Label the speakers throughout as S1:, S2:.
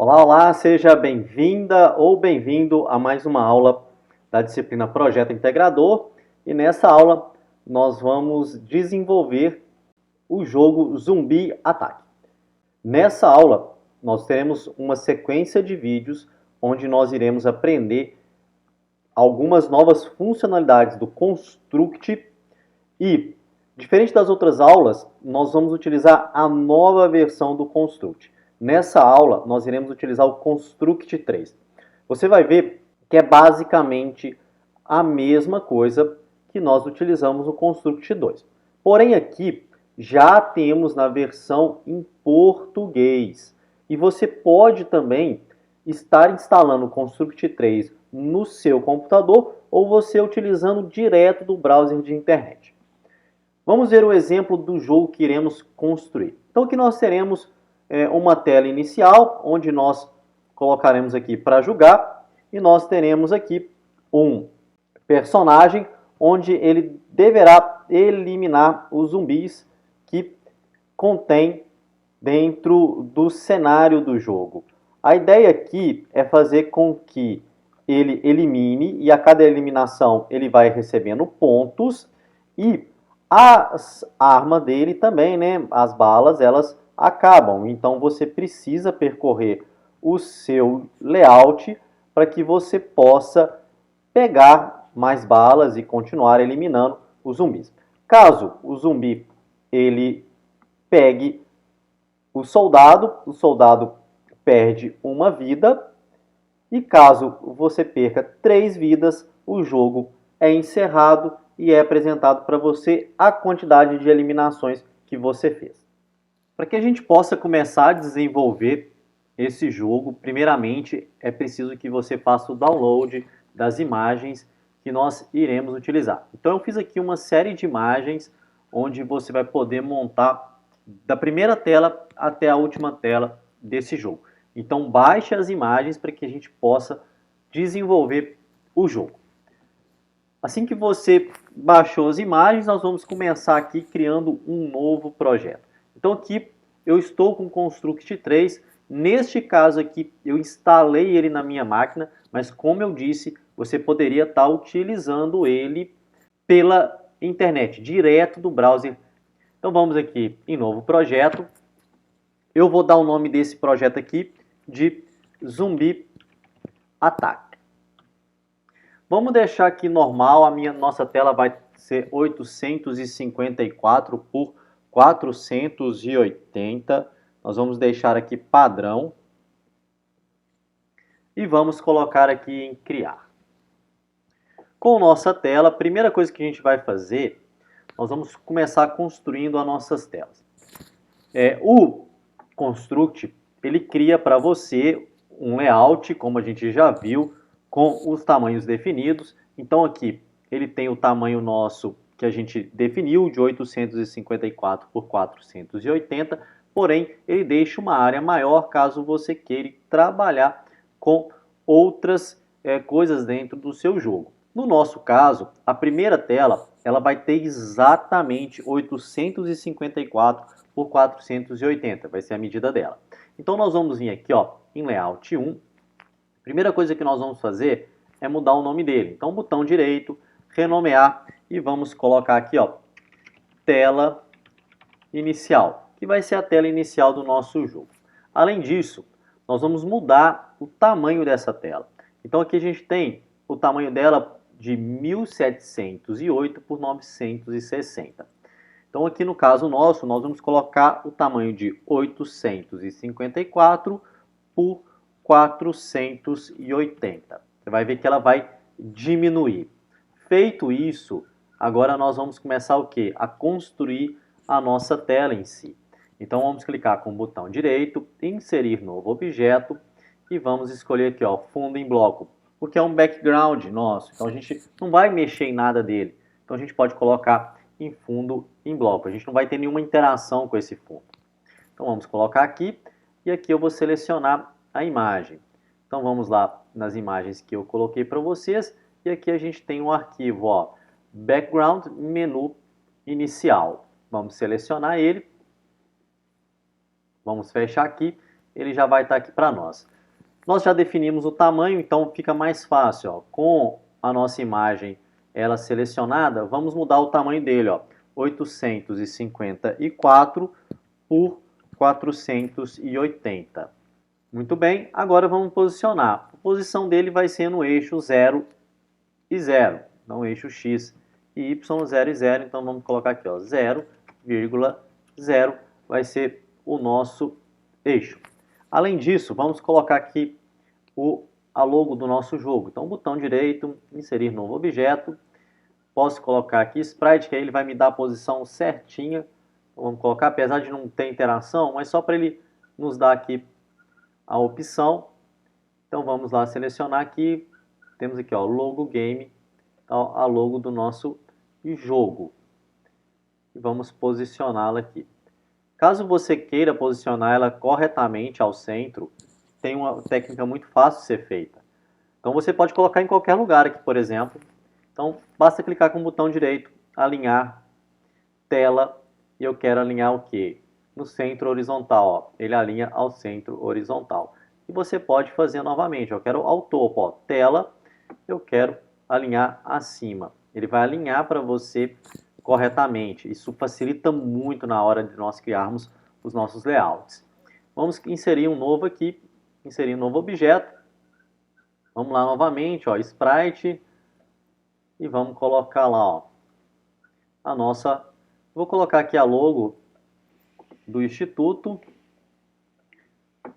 S1: Olá, olá, seja bem-vinda ou bem-vindo a mais uma aula da disciplina Projeto Integrador. E nessa aula nós vamos desenvolver o jogo Zumbi Ataque. Nessa aula nós teremos uma sequência de vídeos onde nós iremos aprender algumas novas funcionalidades do Construct e, diferente das outras aulas, nós vamos utilizar a nova versão do Construct. Nessa aula, nós iremos utilizar o Construct 3. Você vai ver que é basicamente a mesma coisa que nós utilizamos no Construct 2. Porém, aqui já temos na versão em português. E você pode também estar instalando o Construct 3 no seu computador ou você utilizando direto do browser de internet. Vamos ver o exemplo do jogo que iremos construir. Então aqui nós teremos uma tela inicial, onde nós colocaremos aqui para jogar, e nós teremos aqui um personagem, onde ele deverá eliminar os zumbis que contém dentro do cenário do jogo. A ideia aqui é fazer com que ele elimine, e a cada eliminação ele vai recebendo pontos, e as armas dele também, né? As balas, elas acabam. Então você precisa percorrer o seu layout para que você possa pegar mais balas e continuar eliminando os zumbis. Caso o zumbi ele pegue o soldado perde uma vida. E caso você perca 3 vidas, o jogo é encerrado e é apresentado para você a quantidade de eliminações que você fez. Para que a gente possa começar a desenvolver esse jogo, primeiramente é preciso que você faça o download das imagens que nós iremos utilizar. Então eu fiz aqui uma série de imagens onde você vai poder montar da primeira tela até a última tela desse jogo. Então baixe as imagens para que a gente possa desenvolver o jogo. Assim que você baixou as imagens, nós vamos começar aqui criando um novo projeto. Então aqui eu estou com o Construct 3. Neste caso aqui eu instalei ele na minha máquina, mas como eu disse, você poderia estar utilizando ele pela internet, direto do browser. Então vamos aqui em novo projeto. Eu vou dar o nome desse projeto aqui de Zumbi Ataque. Vamos deixar aqui normal, nossa tela vai ser 854 por 480. Nós vamos deixar aqui padrão. E vamos colocar aqui em criar. Com nossa tela, a primeira coisa que a gente vai fazer, nós vamos começar construindo as nossas telas. O Construct, ele cria para você um layout, como a gente já viu, com os tamanhos definidos. Então aqui ele tem o tamanho nosso que a gente definiu de 854 por 480, porém ele deixa uma área maior caso você queira trabalhar com outras coisas dentro do seu jogo. No nosso caso, a primeira tela ela vai ter exatamente 854 por 480, vai ser a medida dela. Então nós vamos vir aqui em Layout 1. Primeira coisa que nós vamos fazer é mudar o nome dele. Então, botão direito, renomear e vamos colocar aqui, tela inicial, que vai ser a tela inicial do nosso jogo. Além disso, nós vamos mudar o tamanho dessa tela. Então, aqui a gente tem o tamanho dela de 1708 por 960. Então, aqui no caso nosso, nós vamos colocar o tamanho de 854 por 480. Você vai ver que ela vai diminuir. Feito isso, agora nós vamos começar o quê? A construir a nossa tela em si. Então vamos clicar com o botão direito, inserir novo objeto e vamos escolher aqui, fundo em bloco, porque é um background nosso. Então a gente não vai mexer em nada dele. Então a gente pode colocar em fundo em bloco. A gente não vai ter nenhuma interação com esse fundo. Então vamos colocar aqui e aqui eu vou selecionar a imagem. Então vamos lá nas imagens que eu coloquei para vocês e aqui a gente tem um arquivo, background menu inicial. Vamos selecionar ele, vamos fechar aqui ele já vai estar aqui para nós. Nós já definimos o tamanho, então fica mais fácil, ó. Com a nossa imagem ela selecionada, vamos mudar o tamanho dele, ó, 854 por 480. Muito bem, agora vamos posicionar. A posição dele vai ser no eixo 0 e 0, não eixo x e y, 0 e 0, então vamos colocar aqui, ó, 0,0 vai ser o nosso eixo. Além disso, vamos colocar aqui a logo do nosso jogo. Então, botão direito, inserir novo objeto. Posso colocar aqui Sprite, que aí ele vai me dar a posição certinha. Então, vamos colocar, apesar de não ter interação, mas só para ele nos dar aqui a opção. Então, vamos lá selecionar aqui. Temos aqui, ó, logo game, a logo do nosso jogo. E vamos posicioná-la aqui. Caso você queira posicionar ela corretamente ao centro, tem uma técnica muito fácil de ser feita. Então você pode colocar em qualquer lugar aqui, por exemplo. Então basta clicar com o botão direito, alinhar, tela, e eu quero alinhar o quê? No centro horizontal, ó. Ele alinha ao centro horizontal. E você pode fazer novamente, eu quero ao topo, ó, tela, eu quero alinhar acima. Ele vai alinhar para você corretamente. Isso facilita muito na hora de nós criarmos os nossos layouts. Vamos inserir um novo aqui, inserir um novo objeto. Vamos lá novamente, ó, Sprite, e vamos colocar lá, ó, a nossa... Vou colocar aqui a logo do Instituto,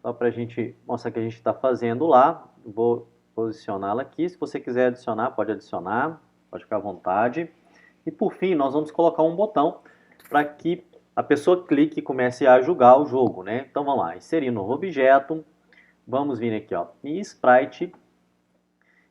S1: só para a gente mostrar que a gente está fazendo lá. Vou posicioná-la aqui. Se você quiser adicionar, pode ficar à vontade. E por fim, nós vamos colocar um botão para que a pessoa clique e comece a jogar o jogo, né? Então vamos lá, inserir novo objeto. Vamos vir aqui, ó, em Sprite.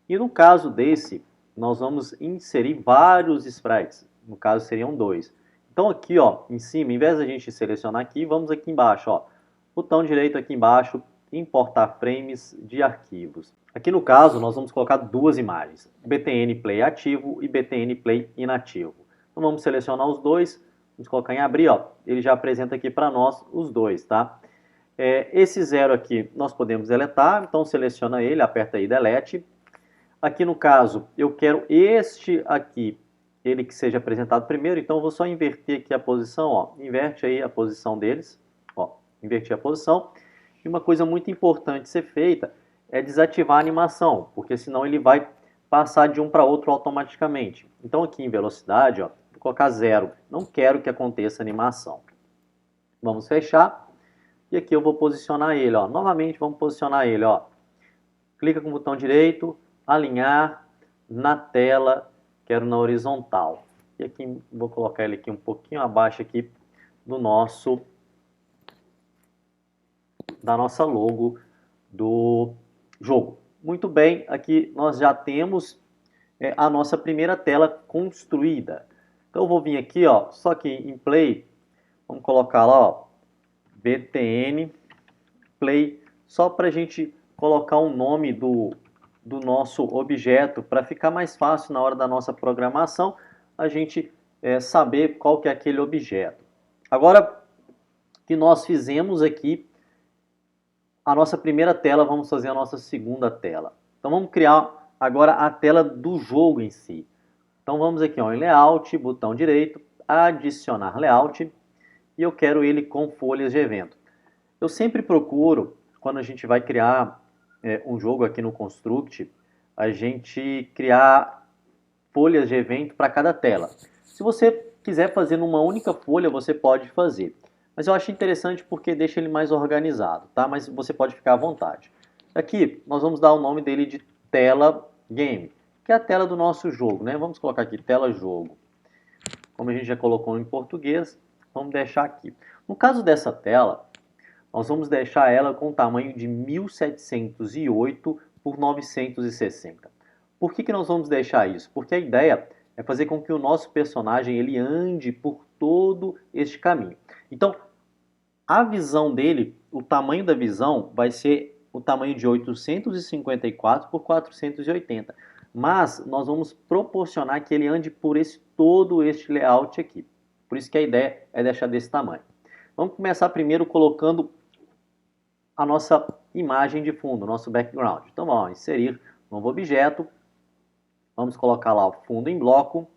S1: E no caso desse, nós vamos inserir vários sprites. No caso, seriam 2. Então aqui, ó, em cima, em vez da gente selecionar aqui, vamos aqui embaixo, ó. Botão direito aqui embaixo, importar frames de arquivos. Aqui no caso, nós vamos colocar duas imagens, BTN Play ativo e BTN Play inativo. Então vamos selecionar os dois, vamos colocar em abrir, ó. Ele já apresenta aqui para nós os dois, tá? Esse 0 aqui nós podemos deletar, então seleciona ele, aperta aí Delete. Aqui no caso, eu quero este aqui, ele que seja apresentado primeiro, então eu vou só inverter aqui a posição, ó. Inverte aí a posição deles, ó, inverti a posição. E uma coisa muito importante ser feita é desativar a animação, porque senão ele vai passar de um para outro automaticamente. Então aqui em velocidade, ó, vou colocar 0, não quero que aconteça animação. Vamos fechar, e aqui eu vou posicionar ele, ó. Novamente vamos posicionar ele, ó. Clica com o botão direito, alinhar na tela, quero na horizontal. E aqui vou colocar ele aqui um pouquinho abaixo aqui da nossa logo do jogo. Muito bem, aqui nós já temos a nossa primeira tela construída. Então eu vou vir aqui, ó, só que em Play, vamos colocar lá, ó, BTN Play, só para a gente colocar o nome do nosso objeto, para ficar mais fácil na hora da nossa programação, a gente saber qual que é aquele objeto. Agora que nós fizemos aqui a nossa primeira tela, vamos fazer a nossa segunda tela. Então vamos criar agora a tela do jogo em si. Então vamos aqui, ó, em Layout, botão direito, adicionar Layout, e eu quero ele com folhas de evento. Eu sempre procuro, quando a gente vai criar um jogo aqui no Construct, a gente criar folhas de evento para cada tela. Se você quiser fazer numa única folha, você pode fazer. Mas eu acho interessante porque deixa ele mais organizado, tá? Mas você pode ficar à vontade. Aqui, nós vamos dar o nome dele de tela game, que é a tela do nosso jogo, né? Vamos colocar aqui tela jogo. Como a gente já colocou em português, vamos deixar aqui. No caso dessa tela, nós vamos deixar ela com o tamanho de 1708 por 960. Por que nós vamos deixar isso? Porque a ideia é fazer com que o nosso personagem ele ande por todo este caminho. Então, a visão dele, o tamanho da visão vai ser o tamanho de 854 por 480. Mas nós vamos proporcionar que ele ande por todo este layout aqui. Por isso que a ideia é deixar desse tamanho. Vamos começar primeiro colocando a nossa imagem de fundo, nosso background. Então vamos inserir novo objeto, vamos colocar lá o fundo em bloco,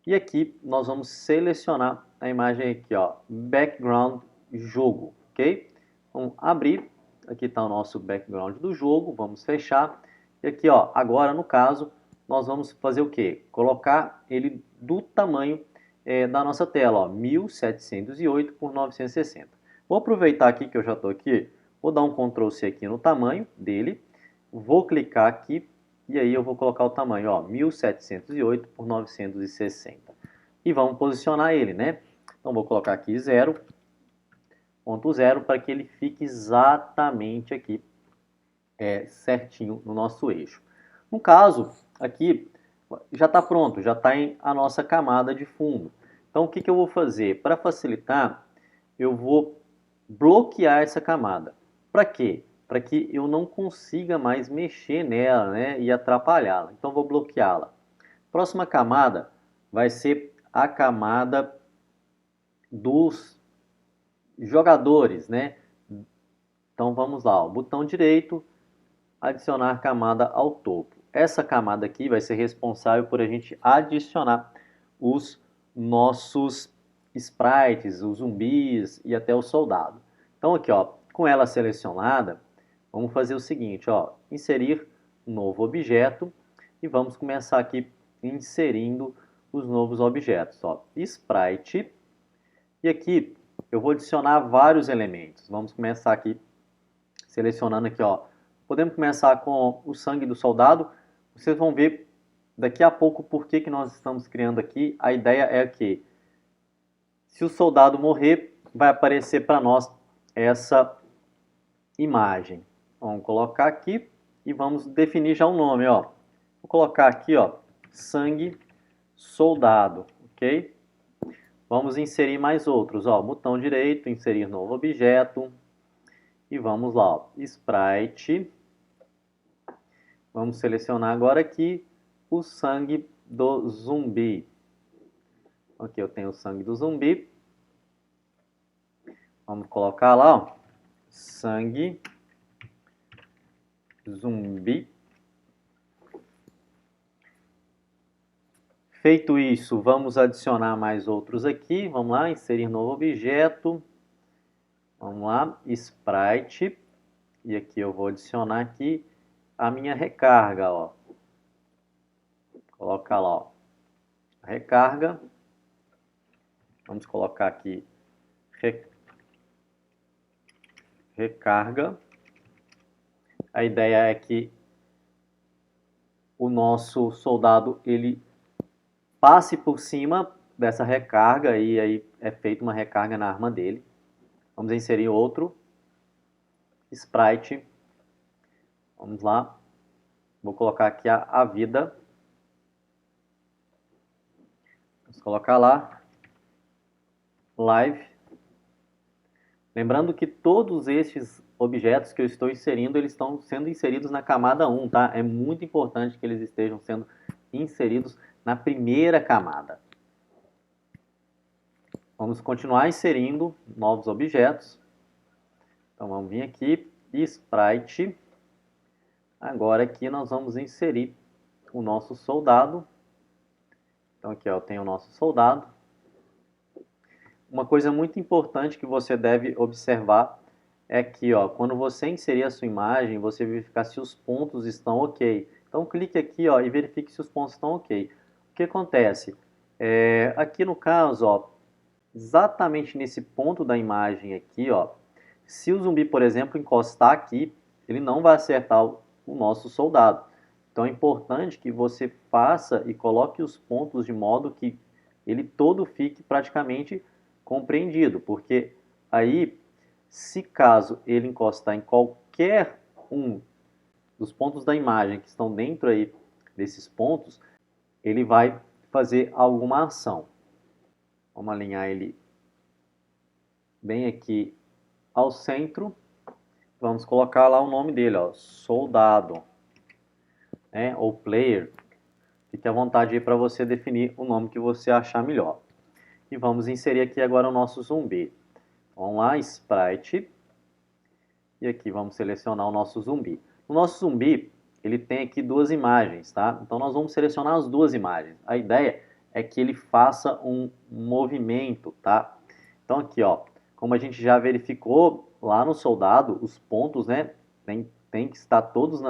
S1: e aqui nós vamos selecionar a imagem aqui, ó, background jogo, ok? Vamos abrir, aqui está o nosso background do jogo, vamos fechar, e aqui, ó, agora no caso, nós vamos fazer o quê? Colocar ele do tamanho da nossa tela, ó, 1708 por 960. Vou aproveitar aqui que eu já estou aqui, vou dar um Ctrl C aqui no tamanho dele, vou clicar aqui, e aí eu vou colocar o tamanho, ó, 1708 por 960. E vamos posicionar ele, né? Então vou colocar aqui 0.0 para que ele fique exatamente aqui certinho no nosso eixo. No caso, aqui já está pronto, já está em a nossa camada de fundo. Então o que eu vou fazer? Para facilitar, eu vou bloquear essa camada. Para quê? Para que eu não consiga mais mexer nela, né, e atrapalhá-la. Então vou bloqueá-la. Próxima camada vai ser a camada dos jogadores, né? Então vamos lá, ó, botão direito, adicionar camada ao topo. Essa camada aqui vai ser responsável por a gente adicionar os nossos sprites, os zumbis e até o soldado. Então aqui, ó, com ela selecionada, vamos fazer o seguinte, ó, inserir novo objeto e vamos começar aqui inserindo os novos objetos, ó, sprite, e aqui eu vou adicionar vários elementos. Vamos começar aqui selecionando aqui, ó. Podemos começar com o sangue do soldado. Vocês vão ver daqui a pouco por que nós estamos criando aqui. A ideia é que se o soldado morrer, vai aparecer para nós essa imagem. Vamos colocar aqui e vamos definir já o nome, ó. Vou colocar aqui, ó, sangue soldado, ok? Vamos inserir mais outros, ó. Botão direito, inserir novo objeto. E vamos lá, ó, sprite. Vamos selecionar agora aqui o sangue do zumbi. Aqui eu tenho o sangue do zumbi. Vamos colocar lá, ó, sangue zumbi. Feito isso, vamos adicionar mais outros aqui. Vamos lá, inserir novo objeto. Vamos lá, sprite. E aqui eu vou adicionar aqui a minha recarga, ó. Colocar lá, ó, recarga. Vamos colocar aqui recarga. A ideia é que o nosso soldado ele passe por cima dessa recarga e aí é feita uma recarga na arma dele. Vamos inserir outro sprite. Vamos lá. Vou colocar aqui a vida. Vamos colocar lá live. Lembrando que todos estes objetos que eu estou inserindo, eles estão sendo inseridos na camada 1, tá? É muito importante que eles estejam sendo inseridos na primeira camada. Vamos continuar inserindo novos objetos. Então vamos vir aqui, sprite. Agora aqui nós vamos inserir o nosso soldado. Então aqui, ó, eu tenho o nosso soldado. Uma coisa muito importante que você deve observar é que, ó, quando você inserir a sua imagem, você verificar se os pontos estão ok. Então clique aqui, ó, e verifique se os pontos estão ok. O que acontece? Aqui no caso, ó, exatamente nesse ponto da imagem aqui, ó, se o zumbi, por exemplo, encostar aqui, ele não vai acertar o nosso soldado. Então é importante que você faça e coloque os pontos de modo que ele todo fique praticamente compreendido, porque aí, se caso ele encostar em qualquer um dos pontos da imagem que estão dentro aí desses pontos, ele vai fazer alguma ação. Vamos alinhar ele bem aqui ao centro. Vamos colocar lá o nome dele, ó, soldado, né, ou player. Fique à vontade aí para você definir o nome que você achar melhor. E vamos inserir aqui agora o nosso zumbi. Vamos lá, sprite. E aqui vamos selecionar o nosso zumbi. O nosso zumbi, ele tem aqui duas imagens, tá? Então nós vamos selecionar as duas imagens. A ideia é que ele faça um movimento, tá? Então aqui, ó, como a gente já verificou lá no soldado, os pontos, né, tem que estar todos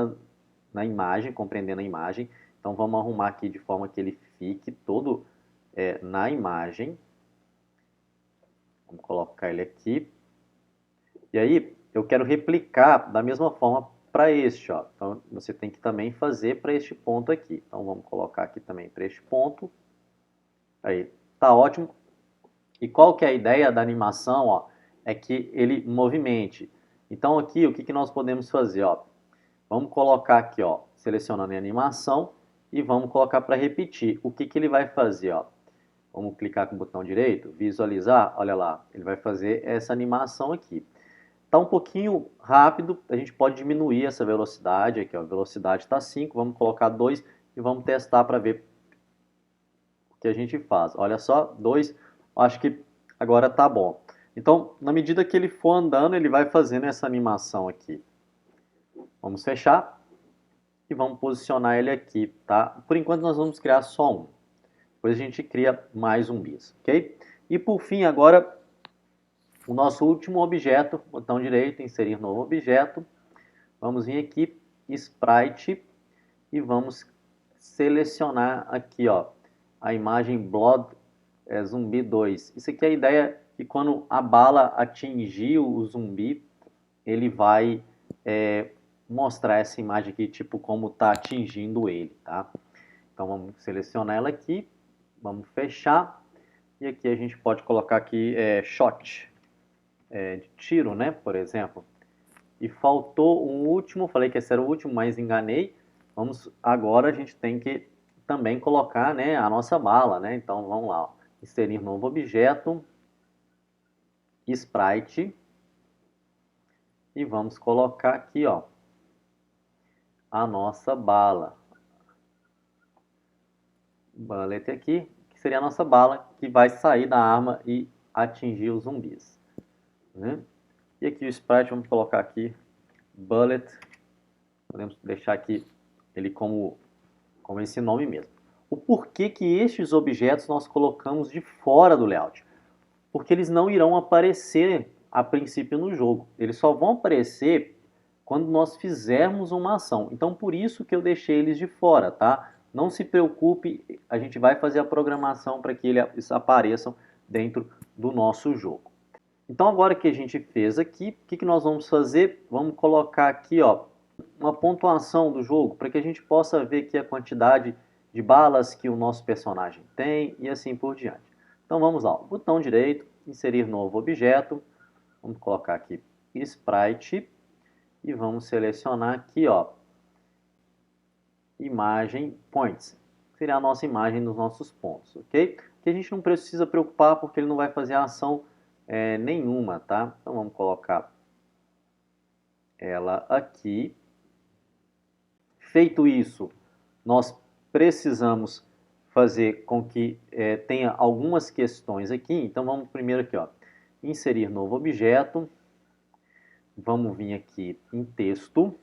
S1: na imagem, compreendendo a imagem. Então vamos arrumar aqui de forma que ele fique todo na imagem. Vamos colocar ele aqui. E aí, eu quero replicar da mesma forma para este, ó. Então, você tem que também fazer para este ponto aqui. Então, vamos colocar aqui também para este ponto. Aí, tá ótimo. E qual que é a ideia da animação, ó? É que ele movimente. Então, aqui, o que, que nós podemos fazer, ó? Vamos colocar aqui, ó, selecionando a animação e vamos colocar para repetir. O que, que ele vai fazer, ó? Vamos clicar com o botão direito, visualizar, olha lá, ele vai fazer essa animação aqui. Está um pouquinho rápido, a gente pode diminuir essa velocidade aqui, ó, a velocidade está 5, vamos colocar 2 e vamos testar para ver o que a gente faz. Olha só, 2, acho que agora está bom. Então, na medida que ele for andando, ele vai fazendo essa animação aqui. Vamos fechar e vamos posicionar ele aqui, tá? Por enquanto nós vamos criar só um. Depois a gente cria mais zumbis, ok? E por fim, agora, o nosso último objeto, botão direito, inserir novo objeto. Vamos vir aqui, Sprite, e vamos selecionar aqui, ó, a imagem Blood Zumbi 2. Isso aqui é a ideia que quando a bala atingir o zumbi, ele vai mostrar essa imagem aqui, tipo como está atingindo ele, tá? Então vamos selecionar ela aqui, vamos fechar, e aqui a gente pode colocar aqui shot, de tiro, né, por exemplo. E faltou um último, falei que esse era o último, mas enganei. Agora a gente tem que também colocar, né, a nossa bala, né? Então vamos lá, ó. Inserir novo objeto, Sprite, e vamos colocar aqui, ó, a nossa bala. Bullet aqui, que seria a nossa bala, que vai sair da arma e atingir os zumbis, né? E aqui o Sprite, vamos colocar aqui, Bullet, podemos deixar aqui ele como esse nome mesmo. O porquê que estes objetos nós colocamos de fora do layout? Porque eles não irão aparecer a princípio no jogo. Eles só vão aparecer quando nós fizermos uma ação. Então por isso que eu deixei eles de fora, tá? Não se preocupe, a gente vai fazer a programação para que eles apareçam dentro do nosso jogo. Então agora que a gente fez aqui, o que nós vamos fazer? Vamos colocar aqui, ó, uma pontuação do jogo para que a gente possa ver aqui a quantidade de balas que o nosso personagem tem e assim por diante. Então vamos lá, botão direito, inserir novo objeto, vamos colocar aqui Sprite e vamos selecionar aqui, ó, imagem points, que seria a nossa imagem dos nossos pontos, ok? Que a gente não precisa preocupar porque ele não vai fazer ação nenhuma, tá? Então vamos colocar ela aqui. Feito isso, nós precisamos fazer com que tenha algumas questões aqui. Então vamos primeiro aqui, ó, inserir novo objeto. Vamos vir aqui em texto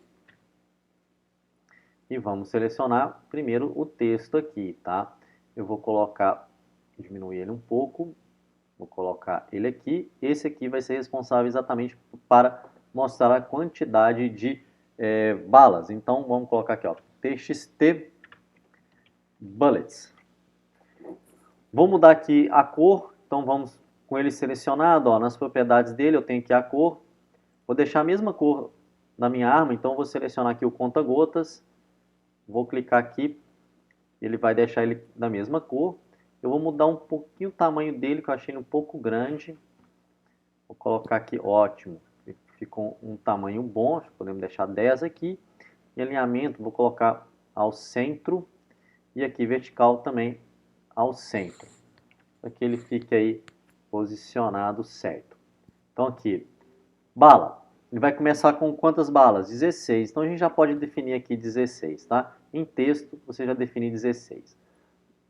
S1: e vamos selecionar primeiro o texto aqui, tá? Eu vou colocar, diminuir ele um pouco, vou colocar ele aqui. Esse aqui vai ser responsável exatamente para mostrar a quantidade de balas. Então vamos colocar aqui, ó, txt bullets. Vou mudar aqui a cor, então vamos com ele selecionado, ó, nas propriedades dele eu tenho aqui a cor. Vou deixar a mesma cor na minha arma, então vou selecionar aqui o conta-gotas. Vou clicar aqui, ele vai deixar ele da mesma cor. Eu vou mudar um pouquinho o tamanho dele, que eu achei ele um pouco grande. Vou colocar aqui, ótimo, ficou um tamanho bom, podemos deixar 10 aqui. E alinhamento, vou colocar ao centro. E aqui vertical também ao centro, para que ele fique aí posicionado certo. Então aqui, bala, ele vai começar com quantas balas? 16, então a gente já pode definir aqui 16, tá? Em texto, você já define 16.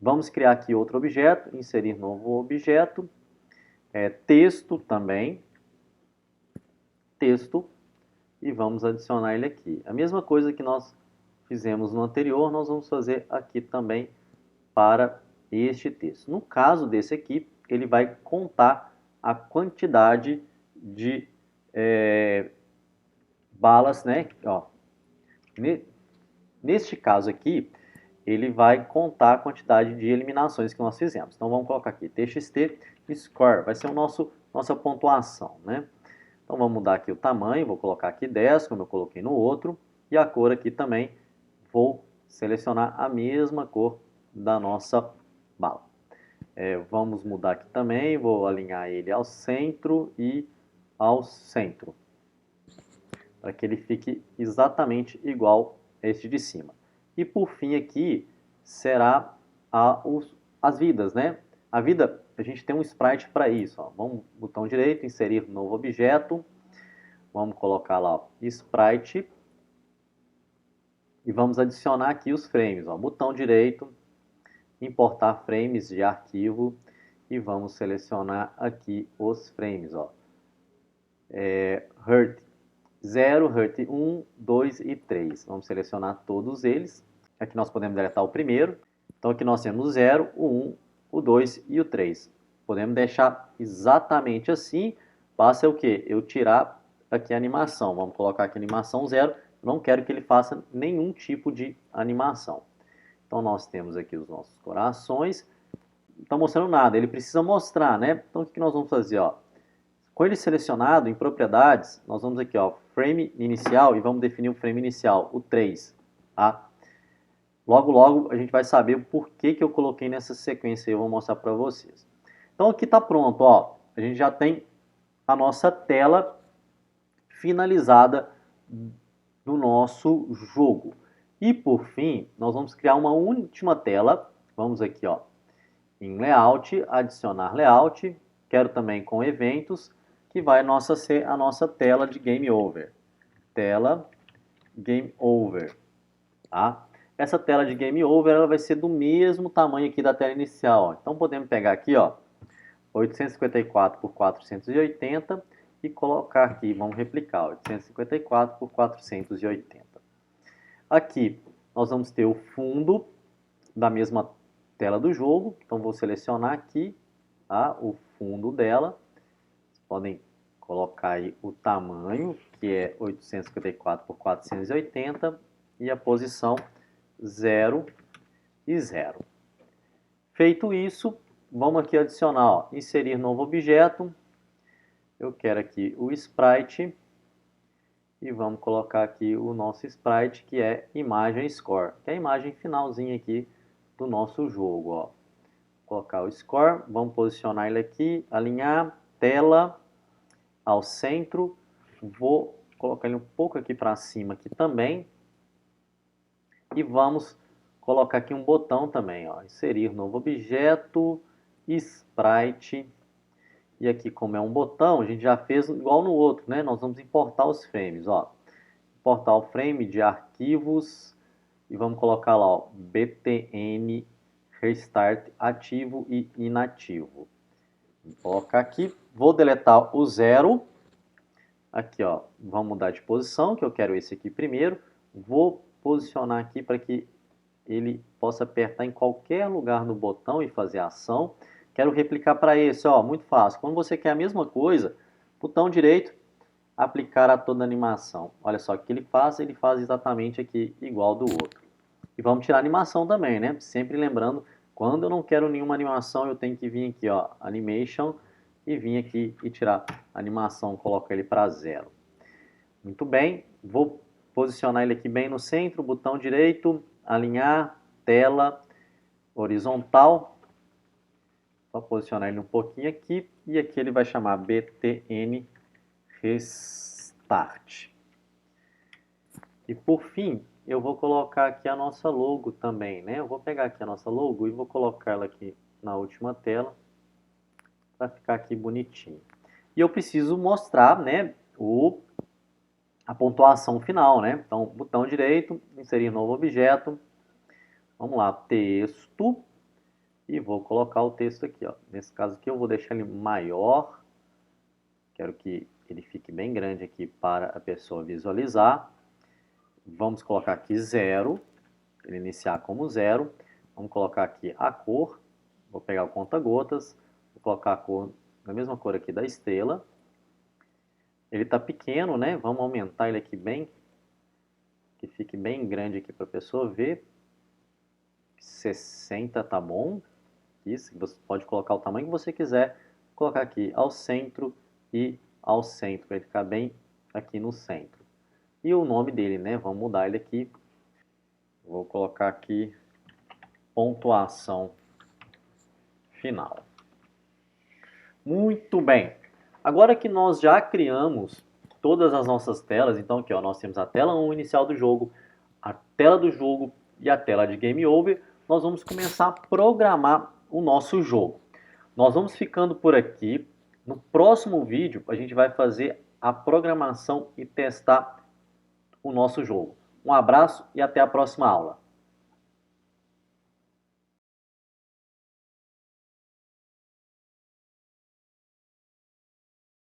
S1: Vamos criar aqui outro objeto, inserir novo objeto, texto também, texto, e vamos adicionar ele aqui. A mesma coisa que nós fizemos no anterior, nós vamos fazer aqui também para este texto. No caso desse aqui, ele vai contar a quantidade de balas, né? Ó, neste caso aqui, ele vai contar a quantidade de eliminações que nós fizemos. Então vamos colocar aqui txt score, vai ser o nossa pontuação, né? Então vamos mudar aqui o tamanho, vou colocar aqui 10, como eu coloquei no outro, e a cor aqui também, vou selecionar a mesma cor da nossa bala. Vamos mudar aqui também, vou alinhar ele ao centro e ao centro, para que ele fique exatamente igual a este de cima. E por fim aqui será as vidas, né? A vida, a gente tem um sprite para isso. Ó. Vamos, botão direito, inserir novo objeto. Vamos colocar lá, ó, sprite. E vamos adicionar aqui os frames. Ó. Botão direito, importar frames de arquivo. E vamos selecionar aqui os frames. Ó. Hurt 0, Hurt 1, 2 e 3. Vamos selecionar todos eles. Aqui nós podemos deletar o primeiro. Então aqui nós temos o 0, o 1, o 2 e o 3. Podemos deixar exatamente assim. Basta o quê? Eu tirar aqui a animação. Vamos colocar aqui a animação 0. Não quero que ele faça nenhum tipo de animação. Então nós temos aqui os nossos corações. Não está mostrando nada, ele precisa mostrar, né? Então o que nós vamos fazer? Ó? Com ele selecionado em propriedades, nós vamos aqui, ó, frame inicial, e vamos definir o frame inicial, o 3. Tá? Logo, logo a gente vai saber o porquê que eu coloquei nessa sequência aí, eu vou mostrar para vocês. Então aqui está pronto, ó. A gente já tem a nossa tela finalizada do nosso jogo. E por fim, nós vamos criar uma última tela. Vamos aqui, ó, em Layout, adicionar Layout. Quero também com eventos, que vai ser a nossa tela de Game Over. Tela Game Over. Tá? Essa tela de Game Over ela vai ser do mesmo tamanho aqui da tela inicial. Ó. Então podemos pegar aqui, ó, 854 por 480 e colocar aqui, vamos replicar, 854 por 480. Aqui nós vamos ter o fundo da mesma tela do jogo, então vou selecionar aqui, tá, o fundo dela. Vocês podem colocar aí o tamanho, que é 854 por 480, e a posição 0 e 0. Feito isso, vamos aqui adicionar, ó, inserir novo objeto. Eu quero aqui o sprite e vamos colocar aqui o nosso sprite, que é imagem score, que é a imagem finalzinha aqui do nosso jogo. Ó. Vou colocar o score, vamos posicionar ele aqui, alinhar, tela ao centro, vou colocar ele um pouco aqui para cima aqui também, e vamos colocar aqui um botão também, ó, inserir novo objeto, sprite, e aqui como é um botão, a gente já fez igual no outro, né? Nós vamos importar os frames, ó, importar o frame de arquivos, e vamos colocar lá, ó, btn restart ativo e inativo. Vou colocar aqui, vou deletar o 0, aqui ó, vamos mudar de posição, que eu quero esse aqui primeiro, vou posicionar aqui para que ele possa apertar em qualquer lugar no botão e fazer a ação. Quero replicar para esse, ó, muito fácil. Quando você quer a mesma coisa, botão direito, aplicar a toda a animação. Olha só o que ele faz exatamente aqui igual do outro. E vamos tirar a animação também, né? Sempre lembrando, quando eu não quero nenhuma animação, eu tenho que vir aqui, ó, Animation, e vir aqui e tirar a animação, colocar ele para 0. Muito bem, vou posicionar ele aqui bem no centro, botão direito, alinhar, tela, horizontal. Só posicionar ele um pouquinho aqui, e aqui ele vai chamar btn restart. E por fim, eu vou colocar aqui a nossa logo também, né? Eu vou pegar aqui a nossa logo e vou colocar ela aqui na última tela para ficar aqui bonitinho. E eu preciso mostrar, né, a pontuação final, né? Então, botão direito, inserir novo objeto. Vamos lá, texto. E vou colocar o texto aqui, ó. Nesse caso aqui eu vou deixar ele maior. Quero que ele fique bem grande aqui para a pessoa visualizar. Vamos colocar aqui 0, ele iniciar como 0. Vamos colocar aqui a cor, vou pegar o conta-gotas, vou colocar a cor da mesma cor aqui da estrela. Ele está pequeno, né? Vamos aumentar ele aqui bem, que fique bem grande aqui para a pessoa ver. 60 tá bom. Isso, você pode colocar o tamanho que você quiser. Vou colocar aqui ao centro e ao centro, para ele ficar bem aqui no centro. E o nome dele, né? Vamos mudar ele aqui. Vou colocar aqui pontuação final. Muito bem. Agora que nós já criamos todas as nossas telas, então aqui ó, nós temos a tela 1 inicial do jogo, a tela do jogo e a tela de Game Over, nós vamos começar a programar o nosso jogo. Nós vamos ficando por aqui. No próximo vídeo a gente vai fazer a programação e testar o nosso jogo. Um abraço e até a próxima aula.